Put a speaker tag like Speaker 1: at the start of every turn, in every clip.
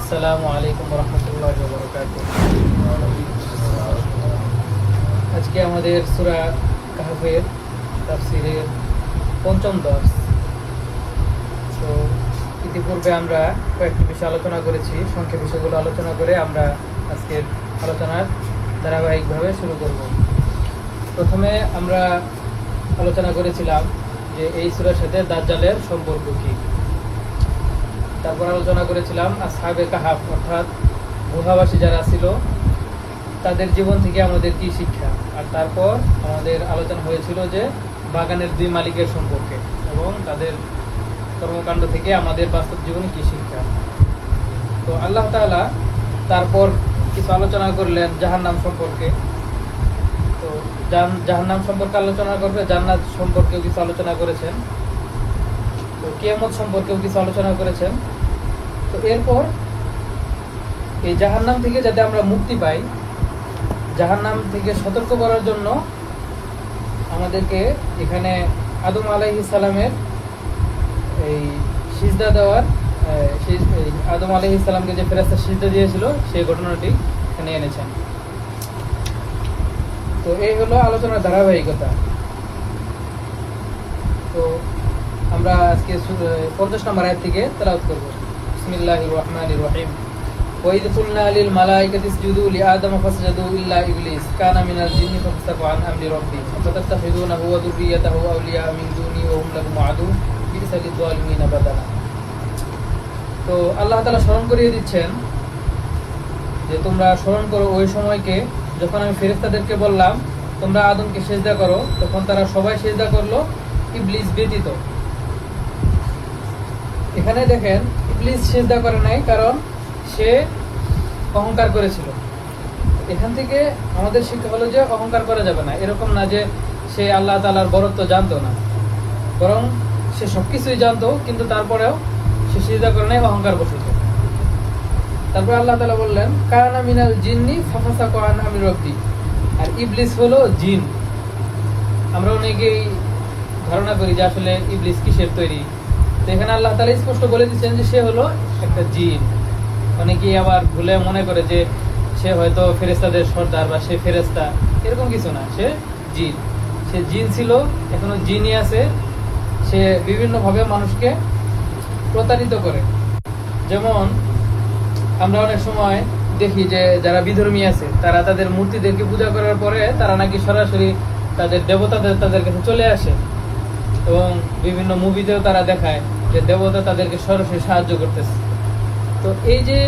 Speaker 1: আসসালামু আলাইকুম রহমতুল্লাহি ওয়া বারাকাতুহু। আজকে আমাদের সূরা কাহফের তাফসীরের পঞ্চম দর্স। তো ইতিপূর্বে আমরা কয়েকটি বিষয় আলোচনা করেছি। সংক্ষেপে বিষয়গুলো আলোচনা করে আমরা আজকের আলোচনার ধারাবাহিকভাবে শুরু করব। প্রথমে আমরা আলোচনা করেছিলাম যে এই সূরার সাথে দাজ্জালের সম্পর্ক কী। তারপর আলোচনা করেছিলাম আসহাবে কাহাফ অর্থাৎ গুহাবাসী যারা ছিল তাদের জীবন থেকে আমাদের কি শিক্ষা। আর তারপর আমাদের আলোচনা হয়েছিল যে বাগানের দুই মালিকের সম্পর্কে এবং তাদের কর্মকাণ্ড থেকে আমাদের বাস্তব জীবনে কি শিক্ষা। তো আল্লাহ তাআলা তারপর কিছু আলোচনা করলেন জাহান্নাম সম্পর্কে। তো জাহান্নাম সম্পর্কে আলোচনা করবে, জান্নাত সম্পর্কেও কিছু আলোচনা করেছেন, তো কিয়ামত সম্পর্কেও কিছু আলোচনা করেছেন। তো এরপর এই জাহান্নাম থেকে যাতে আমরা মুক্তি পাই, জাহান্নাম থেকে সতর্ক করার জন্য আমাদেরকে এখানে আদম আলাইহিস সালামের এই সিজদা দেওয়ার আদম আলাইহিস সালামকে যে ফেরেশতা সিজদা দিয়েছিল সেই ঘটনাটি এখানে এনেছেন। তো এই হলো আলোচনার ধারাবাহিকতা। তো আমরা আজকে 50 নম্বর আয়াত থেকে তেলাওয়াত করব। বিসমিল্লাহির রহমানির রহিম। وَإِذْ قُلْنَا لِلْمَلَائِكَةِ اسْجُدُوا لِآدَمَ فَسَجَدُوا إِلَّا إِبْلِيسَ كَانَ مِنَ الْجِنِّ فَفَسَقَ عَنْ أَمْرِ رَبِّهِ أَفَتَتَّخِذُونَهُ وَذُرِّيَّتَهُ أَوْلِيَاءَ مِنْ دُونِي وَهُمْ لَكُمْ عَدُوٌّ بِئْسَ لِلظَّالِمِينَ بَدَلًا। তো আল্লাহ তাআলা স্মরণ করিয়ে দিচ্ছেন যে তোমরা স্মরণ করো ওই সময়কে যখন আমি ফেরেশতাদেরকে বললাম তোমরা আদমকে সিজদা করো, তখন তারা সবাই সিজদা করলো ইবলিস ব্যতীত। এখানে দেখেন ইবলিস সিজদা করে নাই, কারণ সে অহংকার করেছিল। এখান থেকে আমাদের শিক্ষা হলো যে অহংকার করা যাবে না। এরকম না যে সে আল্লাহ তাআলার বরত্ব জানতো না, বরং সে সবকিছুই জানতো, কিন্তু তারপরেও সে সিজদা করে নাই অহংকার বশত। তারপর আল্লাহ তাআলা বললেন কানা মিনাল জিন্নি ফাফাসাকা আন আমরি রাব্বি। আর ইবলিস হলো জিন। আমরা অনেকেই ধারণা করি যে আসলে ইবলিস কিসের তৈরি। তো এখানে আল্লাহ তাআলা স্পষ্ট বলে দিচ্ছেন যে সে হলো একটা জিন। অনেকেই আবার ভুলে মনে করে যে সে হয়তো ফেরেশতাদের সর্দার বা সে ফেরেশতা, এরকম কিছু না। সে জিন, সে জিন ছিল, এখনো জিনই আছে। সে বিভিন্নভাবে মানুষকে প্রতারিত করে। যেমন আমরা অনেক সময় দেখি যে যারা বিধর্মী আছে তারা তাদের মূর্তিদেরকে পূজা করার পরে তারা নাকি সরাসরি তাদের দেবতাদের তাদের কাছে চলে আসে, এবং বিভিন্ন মুভিতেও তারা দেখায় যে দেবতা তাদেরকে সরাসরি সাহায্য করতেছে। তো এই যে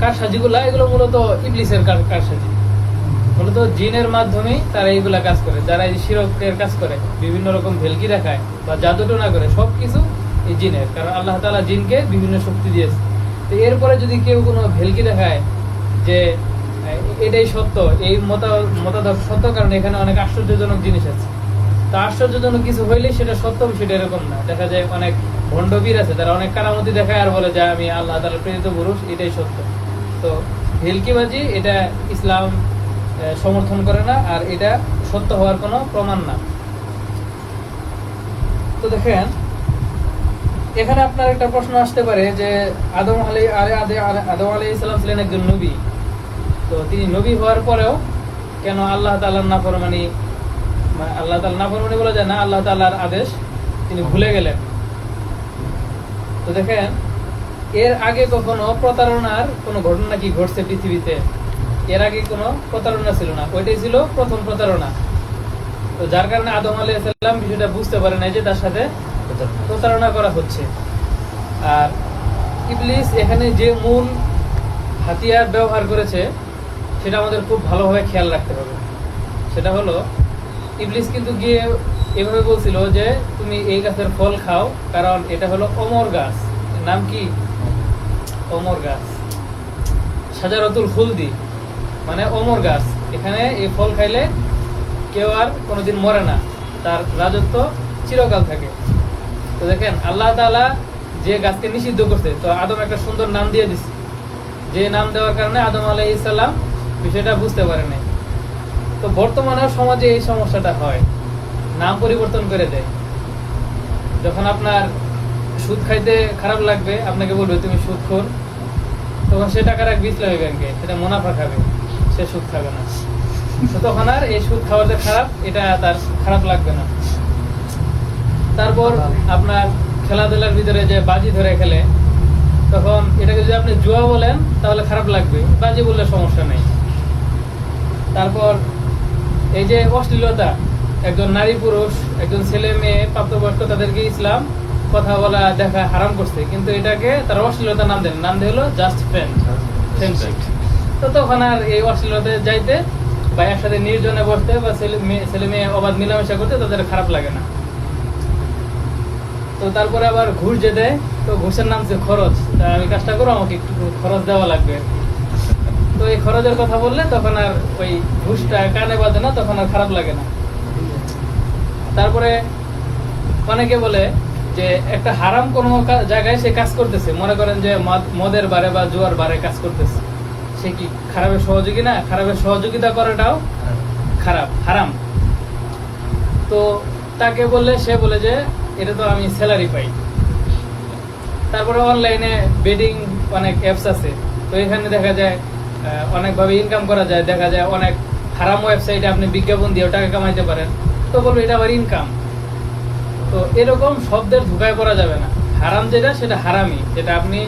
Speaker 1: কারসাজিগুলা, এগুলো মূলত ইবলিসের কারসাজি। মূলত জিনের মাধ্যমেই তারা এইগুলা কাজ করে। যারা এই শিরকের কাজ করে, বিভিন্ন রকম ভেলকি দেখায় বা জাদুটোনা করে, সবকিছু এই জিনের। কারণ আল্লাহ তাআলা জিনকে বিভিন্ন শক্তি দিয়েছে। তো এরপরে যদি কেউ কোনো ভেলকি দেখায় যে এটাই সত্য, এই মতাদর্শ সত্য, কারণ এখানে অনেক আশ্চর্যজনক জিনিস আছে, তা আশ্চর্যজনক কিছু হইলে সেটা সত্য, সেটা এরকম না। দেখা যায় অনেক ভণ্ডবীর আছে, তারা অনেক কারামতি দেখায় আর বলে যে আমি আল্লাহ তাআলার প্রেরিত পুরুষ, এটাই সত্য। তো ভেলকিবাজি এটা ইসলাম সমর্থন করে না, আর এটা সত্য হওয়ার কোনো প্রমাণ না। তো দেখেন এখানে আপনার একটা প্রশ্ন আসতে পারে যে আদম আলাইহিস সালাম ছিলেন একজন নবী। তো তিনি নবী হওয়ার পরেও কেন আল্লাহ তাআলার নাফরমানি, আল্লাহ তাআলার নাফরমানি বলা যায় না, আল্লাহ তাআলার আদেশ তিনি ভুলে গেলেন। তো দেখেন এর আগে কখনো প্রতারণার কোনো ঘটনা কি ঘটছে পৃথিবীতে? এর আগে কোনো প্রতারণা ছিল না, ওইটাই ছিল প্রথম প্রতারণা। তো যার কারণে আদম আলাইহিস সালাম বিষয়টা বুঝতে পারে না যে তার সাথে প্রতারণা করা হচ্ছে। আর ইবলিস এখানে যে মূল হাতিয়ার ব্যবহার করেছে সেটা আমাদের খুব ভালোভাবে খেয়াল রাখতে হবে। সেটা হলো ইবলিস কিন্তু গিয়ে এভাবে বলছিল যে তুমি এই গাছের ফল খাও, কারণ এটা হলো অমর গাছ। নাম কি? অমর গাছ, শাজারাতুল খুলদি, মানে অমর গাছ। এখানে এই ফল খাইলে কেউ আর কোনোদিন মরে না, তার রাজত্ব চিরকাল থাকে। তো দেখেন আল্লাহ তাআলা যে গাছকে নিষিদ্ধ করছে, তো আদম একটা সুন্দর নাম দিয়ে দিচ্ছে, যে নাম দেওয়ার কারণে আদম আলাইহিস সালাম বিষয়টা বুঝতে পারে নাই। তো বর্তমানে সমাজে এই সমস্যাটা হয়, নাম পরিবর্তন করে দেয়। যখন আপনার সুদ খাইতে খারাপ লাগবে, আপনাকে বলবে তুমি সুদখোর। তো তখন সে টাকা রাখবে ইসলামী ব্যাংকে, সেটা মুনাফা খাবে, সে সুদ খাবে না। তো তখন আর এই সুদ খাওয়া যে খারাপ, এটা তার খারাপ লাগবে না। তারপর আপনার খেলাধুলার ভিতরে যে বাজি ধরে খেলে, তখন এটাকে যদি আপনি জুয়া বলেন তাহলে খারাপ লাগবে, বাজি বললে সমস্যা নেই। তারপর এই যে অশ্লীলতা, একজন নারী পুরুষ, একজন ছেলে মেয়ে প্রাপ্তবয়স্ক, তাদেরকে ইসলাম কথা বলা দেখা হারাম করছে, কিন্তু এটাকে তারা অশ্লীলতা নাম দেন, নাম দিয়ে হলো জাস্ট ফ্রেন্ডশিপ। তো তখন আর এই অশ্লীলতা যাইতে বা একসাথে নির্জনে বসতে বা ছেলে মেয়ে অবাধ মিলামেশা করতে তাদের খারাপ লাগে না। তো তারপরে আবার ঘুষ যে দেয়, তো ঘুষের নাম যে খরচ, তা আমি কাজটা করবো, আমাকে একটু খরচ দেওয়া লাগবে। তো এই খরচের কথা বললে তখন আর ওই ঘুষটা কানে বাজে না, তখন আর খারাপ লাগে না। তারপরে অনেকে বলে যে একটা হারাম কোনো জায়গায় সে কাজ করতেছে, মনে করেন যে মদের বারে বা জুয়ার বারে কাজ করতেছে, সে কি খারাপের সহযোগী না? খারাপের সহযোগিতা করাটাও খারাপ, হারাম। তো তাকে বললে সে বলে যে এটা তো আমি স্যালারি পাই। তারপরে অনলাইনে বেডিং অনেক অ্যাপস আছে, তো এখানে দেখা যায় অনেকভাবে ইনকাম করা যায়, দেখা যায় অনেক হারাম ওয়েবসাইটে আপনি বিজ্ঞাপন দিয়েও টাকা কামাইতে পারেন, তো বলবো এটা আবার ইনকাম। তো এরকম শব্দের ধোঁকায় পড়া যাবে না। হারাম যেটা সেটা হারামই, যেটা আপনি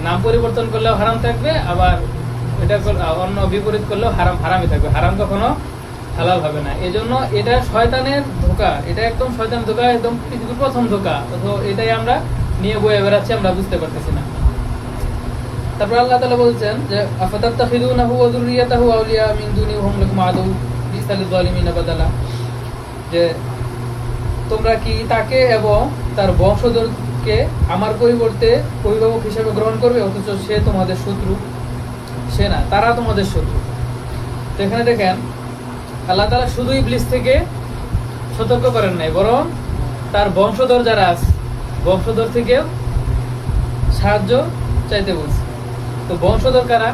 Speaker 1: নাম পরিবর্তন করলেও হারাম থাকবে, আবার এটা অন্য বিপরীত করলেও হারাম হারামই থাকবে, হারাম কখনো হালাল হবে না। এই জন্য এটা শয়তানের ধোঁকা, এটা একদম শয়তানের ধোঁকা, একদম পৃথিবীর প্রথম ধোঁকা। তো এটাই আমরা নিয়ে বয়ে বেড়াচ্ছি, আমরা বুঝতে পারতেছি না। তারপর আল্লাহ তাআলা বলছেন যে আফাতাত্তাখিযুনাহু ওয়া যুররিয়াতাহু আউলিয়া মিন দুনি ওয়া হুম লাকুম আদু বিসাল যালিমিনা বাদালা, যে তোমরা কি তাকে এবং তার বংশধরকে আমার পরিবর্তে অভিভাবক হিসেবে গ্রহণ করবে, অথচ সে তোমাদের শত্রু? সে না, তারা তোমাদের শত্রু। তো এখানে দেখেন আল্লাহ তাআলা শুধু ইবলিস থেকে সতর্ক করেন নাই, বরং তার বংশধর যারা আছে, বংশধর থেকেও সাহায্য চাইতে বলছে। তো বংশধর কারা?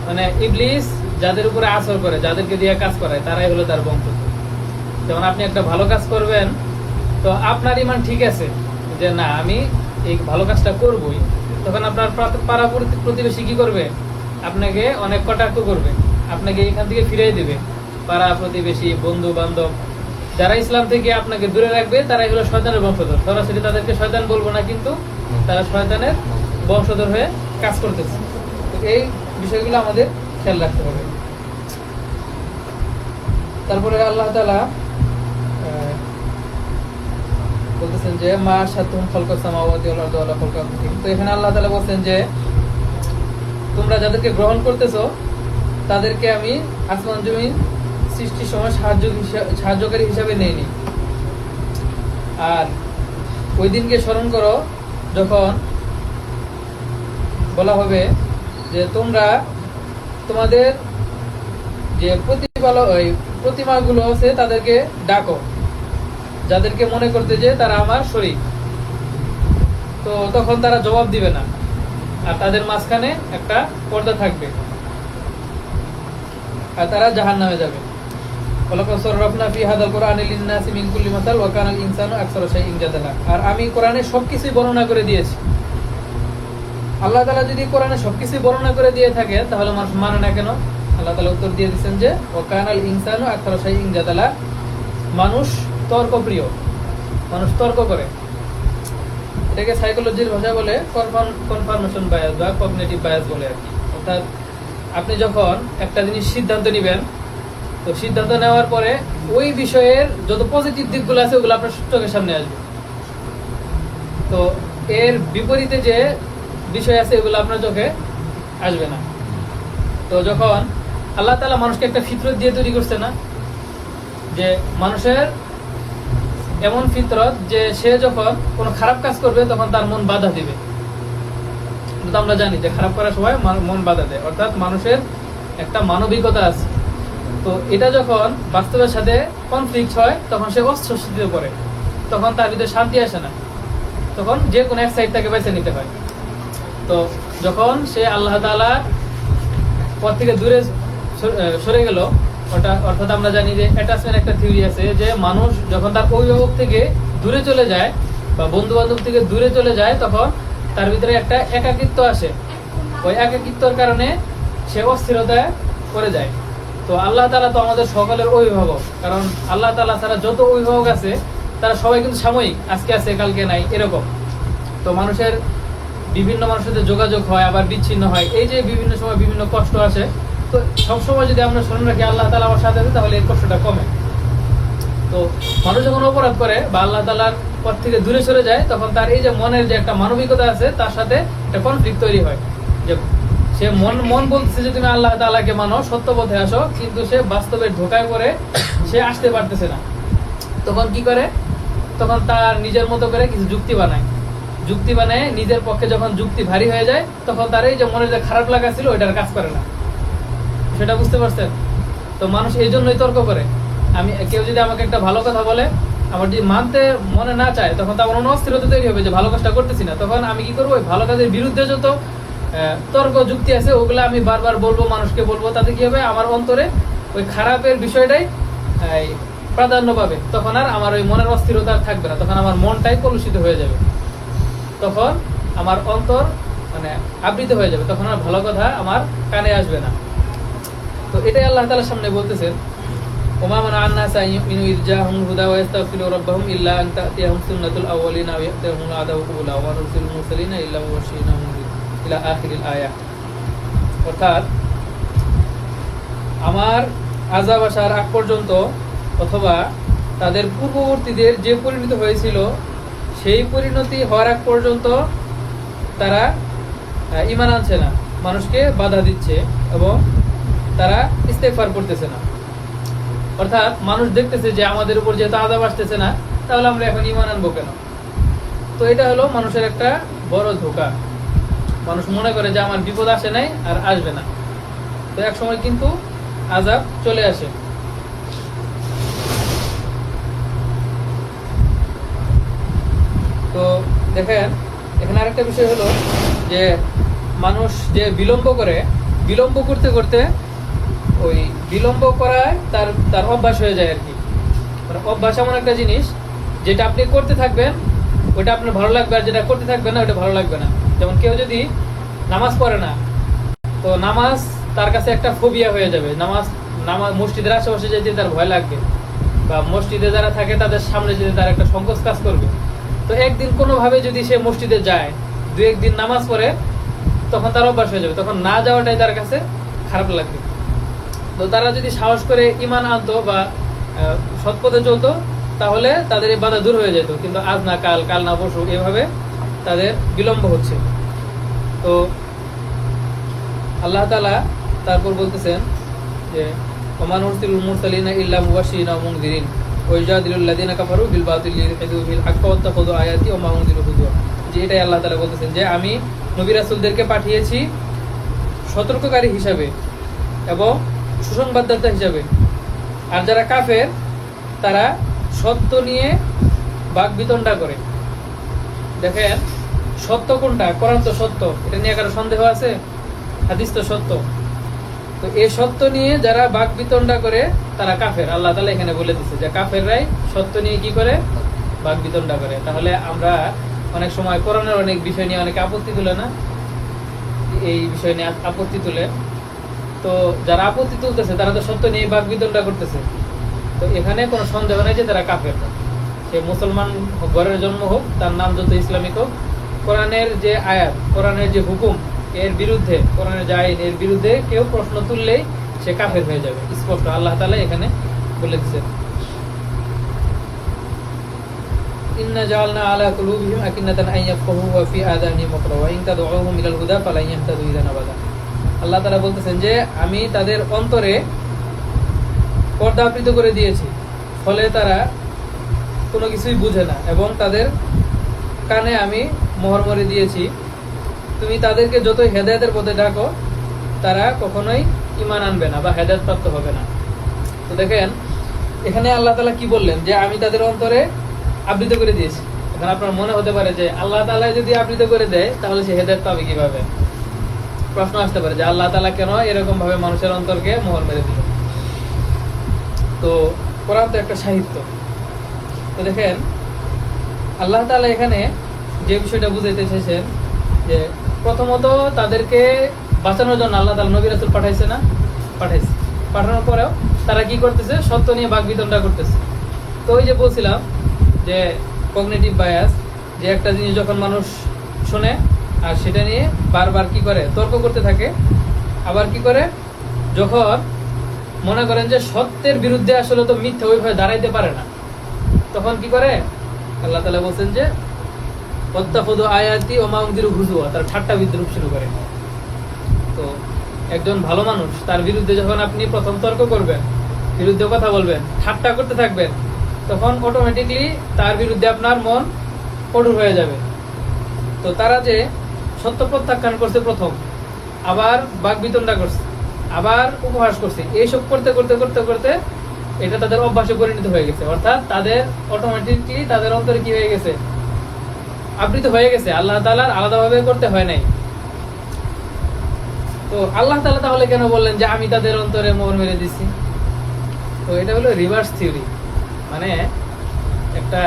Speaker 1: মানে ইবলিস যাদের উপরে আসর করে, যাদেরকে দিয়ে কাজ করায়, তারাই হলো তার বংশধর। যেমন আপনি একটা ভালো কাজ করবেন, তো আপনার ইমান ঠিক আছে যে না আমি এই ভালো কাজটা করবই, তখন আপনার পাড়া প্রতিবেশী কি করবে? আপনাকে অনেক কটাক্ষ করবে, আপনাকে এখান থেকে ফিরিয়ে দিবে। পাড়া প্রতিবেশী, বন্ধু বান্ধব যারা ইসলাম থেকে আপনাকে দূরে রাখবে, তারাই হলো শয়তানের বংশধর। সরাসরি তাদেরকে শয়তান বলবো না, কিন্তু তারা শয়তানের বংশধর হয়ে কাজ করতেছে। তো এই বিষয়গুলো আমাদের খেয়াল রাখতে হবে। তারপরে আল্লাহ তাআলা বলতেছেন যে মা শাতুম খালকাস সামাওয়াতি ওয়াল আরদি ওয়ালা খালকা আনফুসিহিম। তো এখানে আল্লাহ তাআলা বলছেন যে তোমরা যাদেরকে গ্রহণ করতেছো তাদেরকে আমি আসমান জমিন সৃষ্টির সময় সাহায্যকারী হিসাবে নেইনি। আর ওই দিনকে স্মরণ করো যখন বলা হবে যে তোমরা তোমাদের যে প্রতিমাগুলো আছে তাদেরকে ডাকো, যাদেরকে মনে করতে যে তারা আমার শরীক। তো তখন তারা জবাব দিবে না, আর তাদের মাঝখানে একটা পর্দা থাকবে, আর তারা জাহান্নামে যাবে। ওয়ালাকাদ সাররাফনা ফি হাযাল কুরআনি লিন-নাসি মিন কুল্লি মাসাল ওয়া কানাল ইনসানু আকসারা শাইইন জাদালা। আর আমি কোরআনে সবকিছু বর্ণনা করে দিয়েছি। আল্লাহ তাআলা যদি কোরআনে সবকিছু বর্ণনা করে দিয়ে থাকে তাহলে মানুষ মানে না কেন? আল্লাহ তাআলা উত্তর দিয়ে দিয়েছেন যে ওয়া কানাল ইনসানু আকসারা শাইইন জাদালা, মানুষ তর্কপ্রিয়, মানুষ তর্ক করে। এটাকে সাইকোলজির ভাষায় বলে কনফার্মেশন বায়াস বা কগনিটিভ বায়াস বলে আর কি। অর্থাৎ আপনি যখন একটা জিনিস সিদ্ধান্ত নেবেন, তো সিদ্ধান্ত নেওয়ার পরে ওই বিষয়ের যত পজিটিভ দিকগুলো আছে ওগুলো আপনার চোখের সামনে আসবে, তো এর বিপরীতে যে বিষয় আছে এগুলো আপনার চোখে আসবে না। তো যখন আল্লাহ তাআলা মানুষকে একটা ফিতরত দিয়ে তৈরি করছে না, যে মানুষের এমন ফিতরত যে সে যখন কোনো খারাপ কাজ করবে তখন তার মন বাধা দিবে। কিন্তু আমরা জানি যে খারাপ করার সময় মন বাধা দেয়, অর্থাৎ মানুষের একটা মানবিকতা আছে। তো এটা যখন বাস্তবের সাথে কনফ্লিক্ট হয় তখন সে অস্বস্তিতে পড়ে, তখন তার ভিতরে শান্তি আসে না, তখন যে কোনো এক সাইড তাকে বেছে নিতে হয়। তো যখন সে আল্লাহ তাআলার পথ থেকে দূরে সরে গেল, অর্থাৎ আমরা জানি যে অ্যাটাচমেন্ট একটা থিওরি আছে, যে মানুষ যখন তার অভিভাবক থেকে দূরে চলে যায় বা বন্ধু বান্ধব থেকে দূরে চলে যায় তখন তার ভিতরে একটা একাকিত্ব আসে। ওই একাকিত্বর কারণে সে অস্থিরতায় পড়ে যায়। তো আল্লাহ তাআলা তো আমাদের সকলের অভিভাবক, কারণ আল্লাহ তাআলা ছাড়া যত অভিভাবক আছে তারা সবাই কিন্তু সাময়িক, আজকে আছে কালকে নাই এরকম। তো মানুষের বিভিন্ন মানুষের সাথে যোগাযোগ হয়, আবার বিচ্ছিন্ন হয়, এই যে বিভিন্ন সময় বিভিন্ন কষ্ট আসে। তো সবসময় যদি আমরা স্মরণ রাখি আল্লাহ তাআলা আমার সাথে আছে, তাহলে এই কষ্টটা কমে। তো মানুষ যখন অপরাধ করে বা আল্লাহ তাআলার পথ থেকে দূরে সরে যায়, তখন তার এই যে মনের যে একটা মানবিকতা আছে তার সাথে একটা কনফ্লিক্ট তৈরি হয়, যে সে মন বলতেছে যে তুমি আল্লাহ তাআলাকে মানো, সত্য পথে আসো, কিন্তু সে বাস্তবের ধোঁকায় পড়ে সে আসতে পারতেছে না। তখন কি করে? তখন তার নিজের মতো করে কিছু যুক্তি বানায়, নিজের পক্ষে যখন যুক্তি ভারী হয়ে যায়, তখন তার এই যে মনের যে খারাপ লাগা ছিল ওইটার কাজ করে না। সেটা বুঝতে পারছেন? তো মানুষ এই জন্যই তর্ক করে। কেউ যদি আমাকে একটা ভালো কথা বলে, আমার যদি মানতে মনে না চায়, তখন তো আমার অস্থিরতা তৈরি হবে যে ভালো কাজটা করতেছি না। তখন আমি কি করবো? ওই ভালো কাজের বিরুদ্ধে যত তর্ক যুক্তি আছে ওগুলো আমি বারবার বলবো, মানুষকে বলবো। তাতে কি হবে? আমার অন্তরে ওই খারাপের বিষয়টাই প্রাধান্য পাবে। তখন আর আমার ওই মনের অস্থিরতা থাকবে না, তখন আমার মনটাই কলুষিত হয়ে যাবে, তখন আমার অন্তর আবৃত হয়ে যাবে, তখন আর ভালো কথা আমার কানে আসবে না। তো এটাই আল্লাহ তাআলার সামনে বলতেছেন, ওমা মানা আন-নাসা ইন ইরজাহুম হুদা ওয়া ইস্তাগফিরু রাব্বাহুম ইল্লা আন তা'তিয়াহুম সুন্নাতুল আউয়ালিনা ওয়া ইয়া'তিয়াহুম আযাবু কুবুলা ওয়া নুরসিলুল মুরসালিনা ইল্লা মুবাশশিরিনা ওয়া মুনযিরিন ইলা আখিরিল আয়াত। অর্থাৎ আমার আযাব আসার আগ পর্যন্ত অথবা তাদের পূর্ববর্তীদের যে পরিণতি হয়েছিল সেই পরিণতি হওয়ার আগ পর্যন্ত তারা ঈমান আনছে না, মানুষকে বাধা দিচ্ছে এবং তারা ইস্তেগফার করতেছে না। অর্থাৎ মানুষ দেখতেছে যে আমাদের উপর যেহেতু আযাব আসতেছে না, তাহলে আমরা এখন ঈমান আনবো কেন? তো এটা হলো মানুষের একটা বড় ধোঁকা। মানুষ মনে করে যে আমার বিপদ আসে নাই আর আসবে না, তো এক সময় কিন্তু আযাব চলে আসে। তো দেখেন, এখানে আরেকটা বিষয় হলো যে মানুষ যে বিলম্ব করতে করতে ওই বিলম্ব করায় তার অভ্যাস হয়ে যায় আর কি। মানে অভ্যাস এমন একটা জিনিস, যেটা আপনি করতে থাকবেন ওটা আপনার ভালো লাগবে, আর যেটা করতে থাকবেন না ওটা ভালো লাগবে না। যেমন কেউ যদি নামাজ পড়ে না, তো নামাজ তার কাছে একটা ফোবিয়া হয়ে যাবে। নামাজ মসজিদের আশেপাশে যেতে তার ভয় লাগবে, বা মসজিদে যারা থাকে তাদের সামনে যেতে তার একটা সংকোচ কাজ করবে। তো একদিন কোনোভাবে যদি সে মসজিদে যায়, 2-1 দিন নামাজ পড়ে, তখন তার অভ্যাস হয়ে যাবে, তখন না যাওয়াটাই তার কাছে খারাপ লাগবে। তো তারা যদি সাহস করে ঈমান আনতো বা সৎপথে চলতো, তাহলে তাদের এই বাধা দূর হয়ে যেত। কিন্তু আজ না কাল, কাল না পরশু, এভাবে তাদের বিলম্ব হচ্ছে। তো আল্লাহ তাআলা তারপর বলতেছেন যে ওমা নুরসিলুল মুরসালিনা ইল্লা মুবাশশিরিনা ওয়া মুনযিরিন ওয়া ইউজাদিলুল লাযিনা কাফারু বিল বাতিলি লিয়াহদু বিল হাক্কি ওয়া তাখুযু আয়াতি ওয়া মা উনজিলু হুজুয়া। যে এটাই আল্লাহ তাআলা বলতেছেন যে আমি নবী রাসূলদেরকে পাঠিয়েছি সতর্ককারী হিসাবে এবং সুসংবাদদাতা হিসাবে, আর যারা কাফের তারা সত্য নিয়ে বাকবিতণ্ডা করে। দেখেন, সত্য কোনটা? কোরআন তো সত্য, এটা নিয়ে কারো সন্দেহ আছে? হাদিস তো সত্য। তো এই সত্য নিয়ে যারা বাকবিতণ্ডা করে তারা কাফের। আল্লাহ তাআলা এখানে বলে দিচ্ছে যে কাফেররাই সত্য নিয়ে কি করে? বাকবিতণ্ডা করে। তাহলে আমরা অনেক সময় কোরআনের অনেক বিষয় নিয়ে অনেকে আপত্তি তুলে না, এই বিষয় নিয়ে আপত্তি তুলে। তো যারা আপত্তি তুলতেছে তারা তো সত্য নিয়ে বাকবিতণ্ডা করতেছে। তো এখানে কোনো সন্দেহ নেই যে তারা কাফের। সে মুসলমান ঘরের জন্ম হোক, তার নাম যত ইসলামিক হোক, কোরআনের যে আয়াত, কোরআনের যে হুকুম, এর বিরুদ্ধে, কোরআনের যে আইন, এর বিরুদ্ধে কেউ প্রশ্ন তুললেই সে কাফের হয়ে যাবে। স্পষ্ট আল্লাহ তাআলা এখানে বলে দিচ্ছেন, ইন্না জাআলনা আলা কুলুবিহিম আকিন্নাতান আন ইয়াফকাহু ওয়া ফি আযানিহিম ওয়াকরা ওয়া ইন তাদউহুম ইলাল হুদা ফালা ইয়াহতাদু ইযান আবাদা। আল্লাহ তাআলা বলতেছেন যে আমি তাদের অন্তরে পর্দা আবৃত করে দিয়েছি, ফলে তারা কোনো কিছুই বুঝে না, এবং তাদের কানে আমি মোহর মরে দিয়েছি। তুমি তাদেরকে যতই হেদায়েতের পথে ডাকো, তারা কখনোই ঈমান আনবে না বা হেদায়েত প্রাপ্ত হবে না। তো দেখেন, এখানে আল্লাহ তাআলা কি বললেন? যে আমি তাদের অন্তরে আবৃত করে দিয়েছি। এখন আপনার মনে হতে পারে যে আল্লাহ তাআলা যদি আবৃত করে দেয়, তাহলে সে হেদায়েত পাবে কিভাবে? প্রশ্ন আসতে পারে যে আল্লাহ তাআলা কেন এরকম ভাবে মানুষের অন্তরকে মোহর মেরে দিল? তো কোরআন তো একটা সাহিত্য। তো দেখেন, আল্লাহ তাআলা এখানে যে বিষয়টা বুঝাইতে চেয়েছেন যে প্রথমত তাদেরকে বাঁচানোর জন্য আল্লাহ তাআলা নবী রাসূল পাঠাইছে না? পাঠাইছে। পাঠানোর পরেও তারা কি করতেছে? সত্য নিয়ে বাকবিতণ্ডা করতেছে। তো ওই যে বলছিলাম যে কগনিটিভ বায়াস, যে একটা জিনিস যখন মানুষ শোনে আর সেটা নিয়ে বারবার কি করে? তর্ক করতে থাকে। আবার কি করে? যখন মনে করেন যে সত্যের বিরুদ্ধে আসলে তো মিথ্যা ওইভাবে দাঁড়াইতে পারে না, তখন কি করে? আল্লাহ তাআলা বলছেন যে ওয়াত্তাখাযু আয়াতি ওয়া মা উনযিরু হুজুয়া, তারা ঠাট্টা বিদ্রূপ শুরু করে। তো একজন ভালো মানুষ, তার বিরুদ্ধে যখন আপনি প্রথম তর্ক করবেন, বিরুদ্ধে কথা বলবেন, ঠাট্টা করতে থাকবেন, তখন অটোমেটিকলি তার বিরুদ্ধে আপনার মন কঠোর হয়ে যাবে। তো তারা যে সত্য প্রত্যাখ্যান করছে প্রথম, আবার বাকবিতণ্ডা করছে, আবার উপহাস করছে, এইসব করতে করতে করতে করতে এটা তাদের অভ্যাসে পরিণত হয়ে গেছে। অর্থাৎ তাদের অটোমেটিকলি তাদের অন্তরে কি হয়ে গেছে? আবৃত হয়ে গেছে। আল্লাহ তাআলার আলাদাভাবে করতে হয় নাই। তো আল্লাহ তাআলা তাহলে কেন বললেন যে আমি তাদের অন্তরে মোহর মেরে দিছি? তো এটা হলো রিভার্স থিওরি। মানে একটা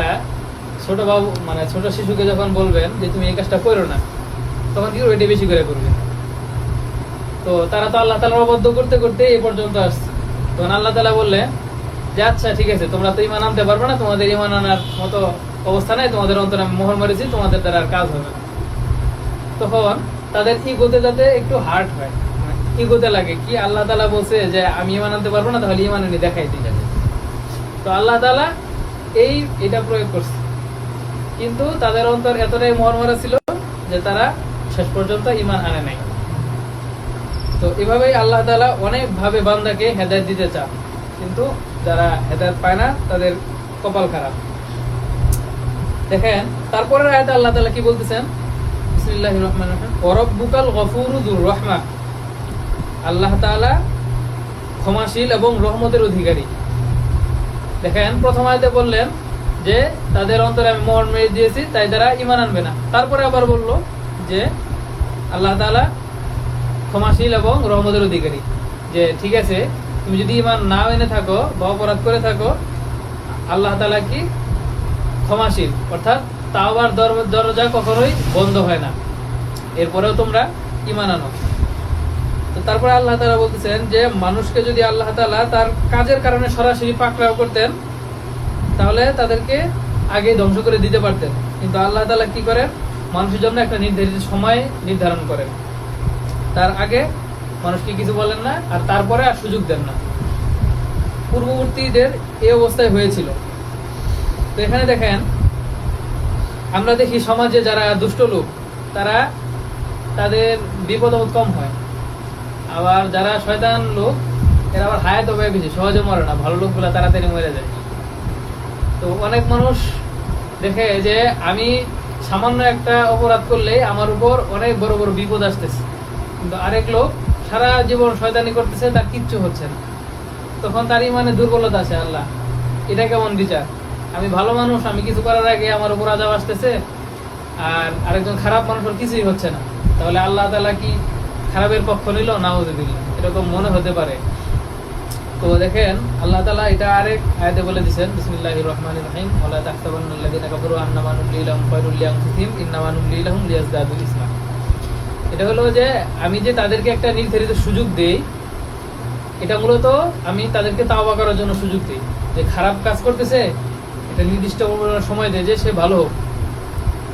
Speaker 1: ছোট বাবু, মানে ছোট শিশুকে যখন বলবেন যে তুমি এই কাজটা করো না, তখন কি করবে? এটা বেশি করে করবে। তো তারা তো আল্লাহ তাআলার অবাধ্য করতে করতে এই পর্যন্ত আসছে। তখন আল্লাহ তাআলা বললেন যে আচ্ছা ঠিক আছে, তোমরা তো ঈমান আনতে পারবে না, তোমাদের ঈমান আনার মতো অবস্থা নাই, তোমাদের অন্তরে আমি মোহর মেরেছি, তোমাদের দ্বারা আর কাজ হবে না। তখন তাদের ইগোতে যাতে একটু হার্ট হয়, ইগোতে লাগে কি আল্লাহ তাআলা বলছে যে আমি ঈমান আনতে পারবো না, তাহলে ঈমান এনে দেখাই দিই যাবে। তো আল্লাহ তাআলা এটা প্রয়োগ করছে, কিন্তু তাদের অন্তর এতটাই মোহর মারা ছিল যে তারা শেষ পর্যন্ত ঈমান আনে নাই। তো এভাবেই আল্লাহ তাআলা অনেক ভাবে বান্দাকে হেদায়েত দিতে চান, কিন্তু যারা হেদায়েত পায় না তাদের কপাল খারাপ। দেখেন তারপরের আয়াতে আল্লাহ তাআলা কি বলতেছেন? বিসমিল্লাহির রহমানির রহিম, ওয়া রাব্বুকাল গফুরু যুর রাহমা, আল্লাহ তাআলা ক্ষমাশীল এবং রহমতের অধিকারী। দেখেন প্রথম আয়াতে বললেন যে তাদের অন্তরে আমি মোহর মেরে দিয়েছি, তাই তারা ঈমান আনবে না। তারপরে আবার বলল যে আল্লাহ তাআলা ক্ষমাশীল এবং রহমতের অধিকারী, যে ঠিক আছে তুমি যদি ঈমান না এনে থাকো বা অপরাধ করে থাকো, আল্লাহ তাআলা কি ক্ষমাশীল, অর্থাৎ তাওবার দরজা কখনোই বন্ধ হয় না, এরপরেও তোমরা ঈমান আনো। তো তারপরে আল্লাহ তাআলা বলতেছেন যে মানুষকে যদি আল্লাহ তাআলা তার কাজের কারণে সরাসরি পাকড়াও করতেন, তাহলে তাদেরকে আগে ধ্বংস করে দিতে পারতেন। কিন্তু আল্লাহ তাআলা কি করেন? মানুষের জন্য একটা নির্ধারিত সময় নির্ধারণ করেন, তার আগে মানুষকে কিছু বলেন না, আর তারপরে আর সুযোগ দেন না। পূর্ববর্তীদের এই অবস্থায় হয়েছিল। তো এখানে দেখেন আমরা দেখি সমাজে যারা দুষ্ট লোক, তারা তাদের বিপদ আপদ কম হয়, আবার যারা শয়তান লোক এরা আবার হায়াত হবে বেশি, সহজে মরে না, ভালো লোকগুলো তাড়াতাড়ি মরে যায়। তো অনেক মানুষ দেখে যে আমি সামান্য একটা অপরাধ করলে আমার উপর অনেক বড় বড় বিপদ আসতেছে, কিন্তু আরেক লোক সারা জীবন শয়তানি করতেছে, তার কিচ্ছু হচ্ছে না। তখন তার ইমানে দুর্বলতা আছে। আল্লাহ এটা কেমন বিচার? আমি ভালো মানুষ, আমি কিছু করার আগে আমার উপর আযাব আসতেছে, আর আরেকজন খারাপ মানুষের কিছুই হচ্ছে না, তাহলে আল্লাহ তাআলা কি খারাপের পক্ষ নিল? নাউযুবিল্লাহ, এরকম মনে হতে পারে। তো দেখেন আল্লাহ তাআলা এটা আরেক আয়াতে বলে দিয়েছেন, বিসমিল্লাহির রহমানির রহিম, ওয়ালা তাহসাবান্নাল্লাযীনা কাফারু আন্নামা নুমলি লাহুম খায়রুল লিআনফুসিহিম ইন্নামা নুমলি লাহুম লিয়াজদাদু ইসমা। এটা হলো যে আমি যে তাদেরকে একটা নির্ধারিত সুযোগ দেই, এটা মূলত আমি তাদেরকে তাওবা করার জন্য সুযোগ দিই। যে খারাপ কাজ করতেছে, এটা নির্দিষ্ট সময় দেয় যে সে ভালো হোক,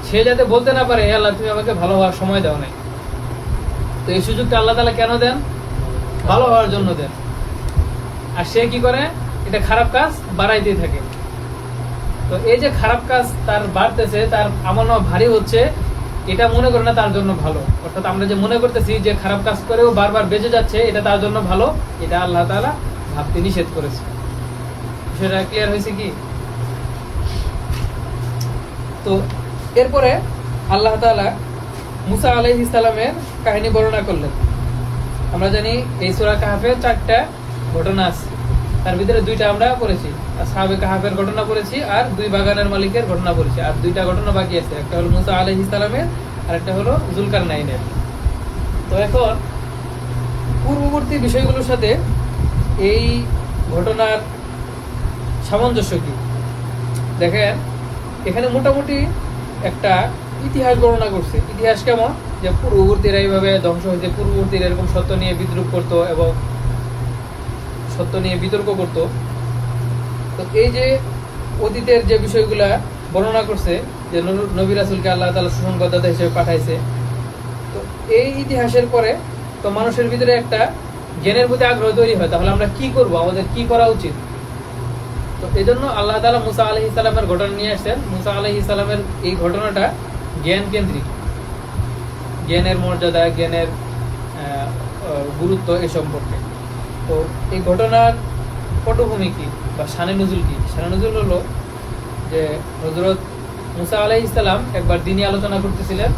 Speaker 1: সে যাতে বলতে না পারে আল্লাহ তুমি আমাকে ভালো হওয়ার সময় দাও নাই। তো এই সুযোগটা আল্লাহ তাআলা কেন দেন? ভালো হওয়ার জন্য দেন। আর সে কি করে? এটা খারাপ কাজ বাড়াইতেই থাকে। তো এই যে খারাপ কাজ তার বাড়তেছে, তার আমলনামা ভারী হচ্ছে, এটা মনে করে না তার জন্য ভালো। অর্থাৎ আমরা যে মনে করতেছি যে খারাপ কাজ করেও বারবার বেঁচে যাচ্ছে, এটা তার জন্য ভালো, এটা আল্লাহ তাআলা ভাবতে নিষেধ করেছে। সেটা ক্লিয়ার হয়েছে কি? তো এরপরে আল্লাহ তাআলা মুসা আলাইহিস সালামের কাহিনী বর্ণনা করলেন। আমরা জানি এই সূরা কাহফে 4টা ঘটনা আছে, তার ভিতরে 2টা আমরা পড়েছি, আসহাবে কাহফের ঘটনা পড়েছি, আর 2 বাগানের মালিকের ঘটনা পড়েছি, আর 2টা ঘটনা বাকি আছে। একটা হলো মুসা আলাইহিস সালামের, আর একটা হলো যুলকারনাইনের। তো এখন পূর্ববর্তী বিষয়গুলোর সাথে এই ঘটনার সামঞ্জস্য কি? দেখেন এখানে মোটামুটি একটা ইতিহাস বর্ণনা করছে। ইতিহাস কেমন, যে পূর্ববর্তীরা এইভাবে ধ্বংস হয়েছে, পূর্ববর্তীরা এরকম সত্য নিয়ে বিদ্রুপ করতো এবং সত্য নিয়ে বিতর্ক করতো। তো এই যে অতীতের যে বিষয়গুলা বর্ণনা করছে, যে নবী রাসূলকে আল্লাহ তাআলা সুসংবাদদাতা হিসেবে পাঠাইছে, তো এই ইতিহাসের পরে তো মানুষের ভিতরে একটা জ্ঞানের প্রতি আগ্রহ তৈরি হয়, তাহলে আমরা কি করব, আমাদের কি করা উচিত। তো এই জন্য আল্লাহ তাআলা মুসা আলাইহিস সালামের ঘটনা নিয়ে আসছেন। মুসা আলাইহিস সালামের এই ঘটনাটা জ্ঞান কেন্দ্রিক, জ্ঞানের মর্যাদা, জ্ঞানের গুরুত্ব এ সম্পর্কে। তো এই ঘটনার পটভূমি কি বা শানে নুজুল কি? শানে নুজুল হলো যে হযরত মুসা আলাইহিস সালাম একবার দিনী আলোচনা করতেছিলেন,